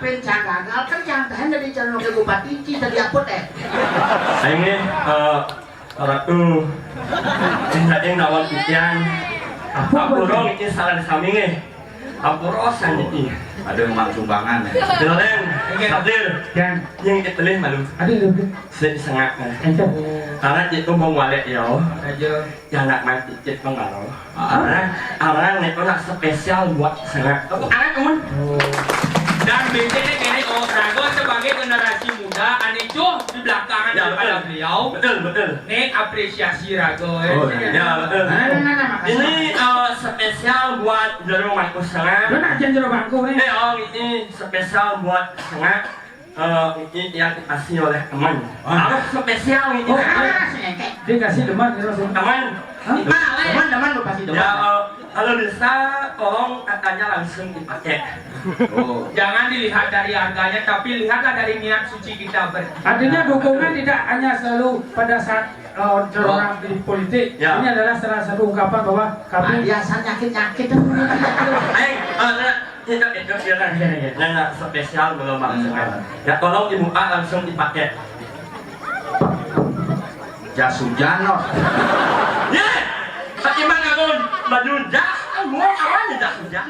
penca gagal kan yang tahan dari calon wakil bupati cita di apot Ini ratu yang nawan ikan apuro ini salah saminge apuro saniti ada memang sumbangan ya. Jalan hadir dan yang dipilih malu ada lebih sengat ente karena itu mau walek ya Aja. yang nak mati cek pengaruh karena orang itu nak spesial buat sengat anak temen Dan biasanya kini Om Rago sebagai generasi muda, Anico di belakangan daripada beliau. betul Nek apresiasi Rago Oh, ya betul ini spesial buat jeruk mangkuk lu sengat nak jangan bangku nih ini spesial buat sengat ini yang dikasih oleh teman harus spesial ini dia kasih teman terus teman teman lu kasih ya kalau bisa tolong katanya langsung dipakai Oh. Jangan dilihat dari harganya, tapi lihatlah dari niat suci kita artinya dukungan tidak hanya selalu pada saat orang di politik Ya. ini adalah salah satu ungkapan bahwa kami biasa nyakit-nyakit itu nah spesial belum langsung ya tolong dibuka langsung dipakai Jas hujan loh. ya bagaimana pun baju jas gua awalnya jas hujan